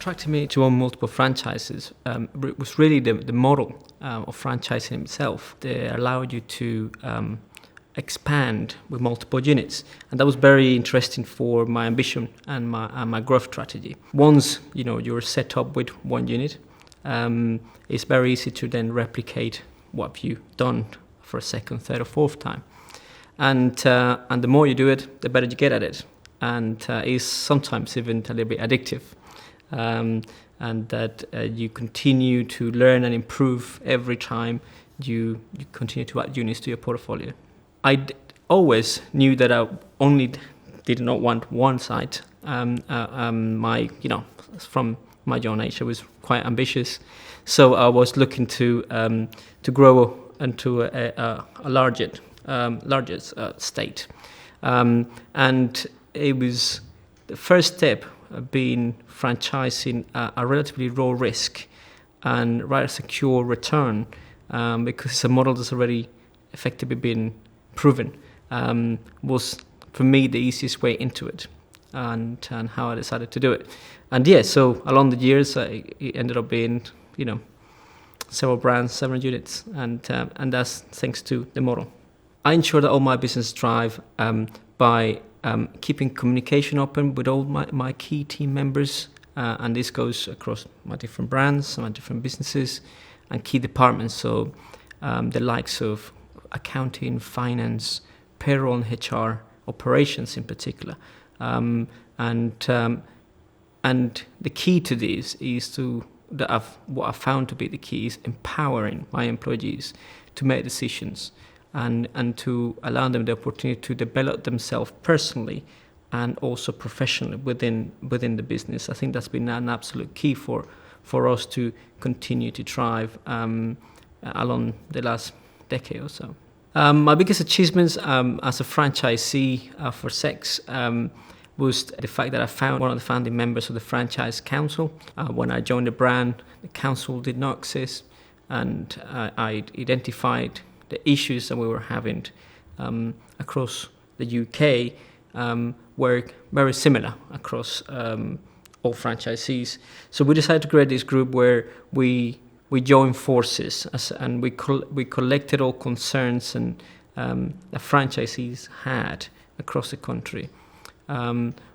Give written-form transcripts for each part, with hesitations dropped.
attracted me to own multiple franchises was really the model of franchising itself. They allowed you to expand with multiple units, and that was very interesting for my ambition and my growth strategy. Once you're set up with one unit, it's very easy to then replicate what you've done for a second, third, or fourth time, and the more you do it, the better you get at it, and it's sometimes even a little bit addictive, and that you continue to learn and improve every time you continue to add units to your portfolio. I always knew that I only did not want one site. From my young age, I was quite ambitious, so I was looking to grow into a larger state, and it was the first step being franchising a relatively low risk and rather secure return, because it's a model that's already effectively been proven, was for me the easiest way into it, and how I decided to do it. And so along the years, it ended up being several brands, several units, and that's thanks to the model. I ensure that all my business thrive by keeping communication open with all my key team members, and this goes across my different brands, my different businesses, and key departments. So the likes of accounting, finance, payroll and HR, operations in particular. And the key to this is what I've found to be the key is empowering my employees to make decisions and to allow them the opportunity to develop themselves personally and also professionally within the business. I think that's been an absolute key for us to continue to thrive along the last decade or so. My biggest achievements as a franchisee for Sex was the fact that I found one of the founding members of the Franchise Council. When I joined the brand, the council did not exist, and I identified the issues that we were having across the UK were very similar across all franchisees. So we decided to create this group where we joined forces and we collected all concerns and the franchisees had across the country,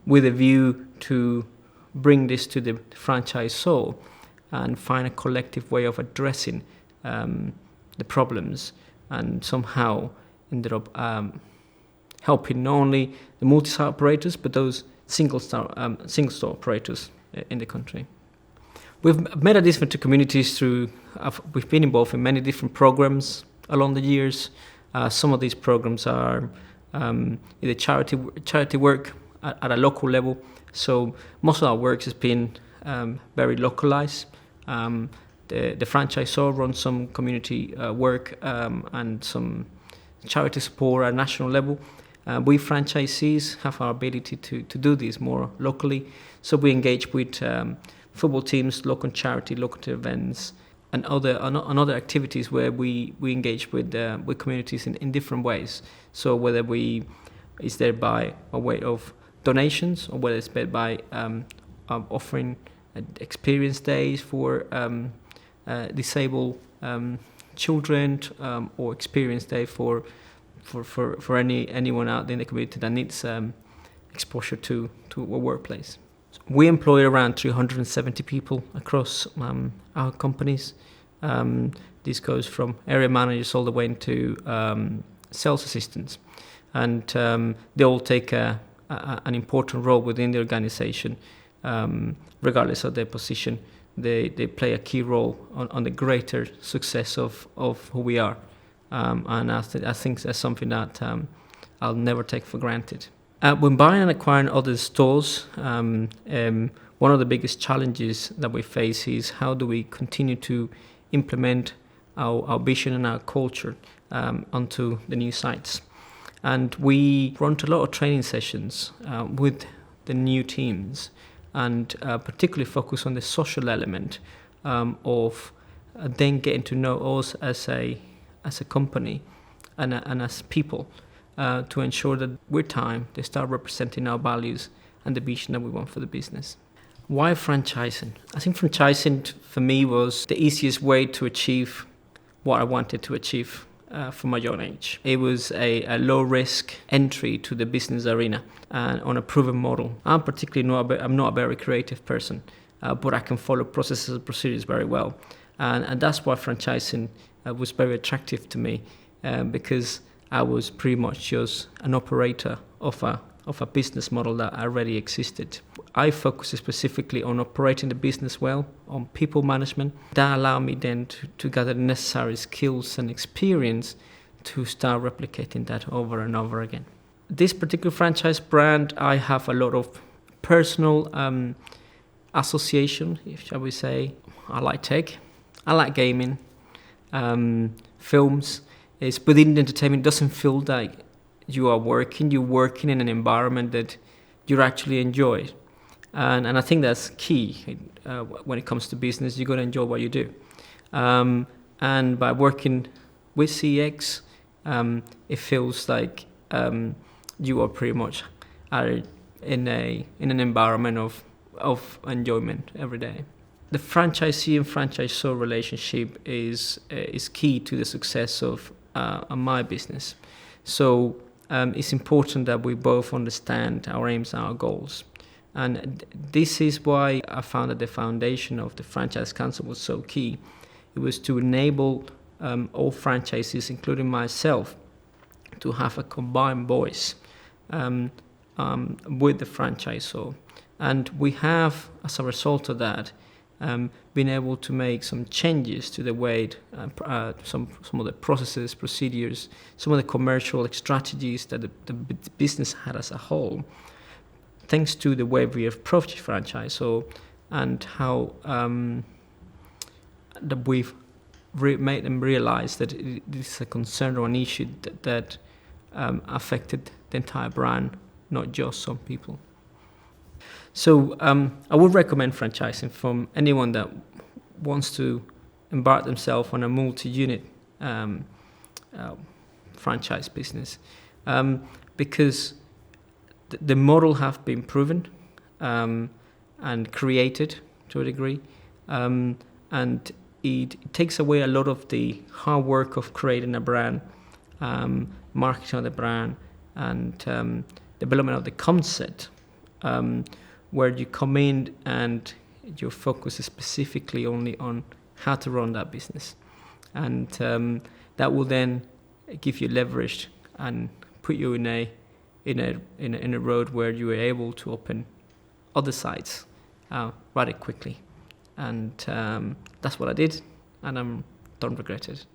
with a view to bring this to the franchisor and find a collective way of addressing the problems, and somehow ended up helping not only the multi-site operators but those single-store operators in the country. We've made a difference to communities we've been involved in many different programs along the years. Some of these programs are either charity work at a local level. So most of our work has been very localized. The franchisor runs some community work and some charity support at a national level. We franchisees have our ability to do this more locally. So we engage with football teams, local charity, local events, and other activities where we engage with communities in different ways. So whether it's there by a way of donations, or whether it's by offering experience days for disabled children, or experience day for anyone out there in the community that needs exposure to a workplace. We employ around 370 people across our companies. This goes from area managers all the way into sales assistants, and they all take an important role within the organization, regardless of their position. They play a key role on the greater success of who we are, and I think that's something that I'll never take for granted. When buying and acquiring other stores, one of the biggest challenges that we face is how do we continue to implement our vision and our culture onto the new sites. And we run a lot of training sessions with the new teams, and particularly focus on the social element of then getting to know us as a company and as people, to ensure that with time they start representing our values and the vision that we want for the business. Why franchising? I think franchising for me was the easiest way to achieve what I wanted to achieve from my young age. It was a low risk entry to the business arena and on a proven model. I'm not a very creative person, but I can follow processes and procedures very well. And that's why franchising was very attractive to me, because I was pretty much just an operator of a business model that already existed. I focus specifically on operating the business well, on people management. That allowed me then to gather the necessary skills and experience to start replicating that over and over again. This particular franchise brand, I have a lot of personal association, shall we say. I like tech, I like gaming, films. It's within entertainment. It doesn't feel like you're working in an environment that you actually enjoy. And I think that's key when it comes to business. You've got to enjoy what you do. And by working with CX, it feels like you are pretty much in an environment of enjoyment every day. The franchisee and franchisor relationship is key to the success of my business. So it's important that we both understand our aims and our goals. And this is why I found that the foundation of the Franchise Council was so key. It was to enable all franchisees, including myself, to have a combined voice with the franchisor. And we have, as a result of that, been able to make some changes to the way, some of the processes, procedures, some of the commercial strategies that the business had as a whole, thanks to the way we approach franchise, and how that we've made them realize that this is a concern or an issue that affected the entire brand, not just some people. So I would recommend franchising from anyone that wants to embark themselves on a multi-unit franchise business, because the model have been proven and created to a degree, and it takes away a lot of the hard work of creating a brand, marketing of the brand, and development of the concept, where you come in and your focus is specifically only on how to run that business, and that will then give you leverage and put you in a road where you are able to open other sites rather quickly, and that's what I did, and I don't regret it.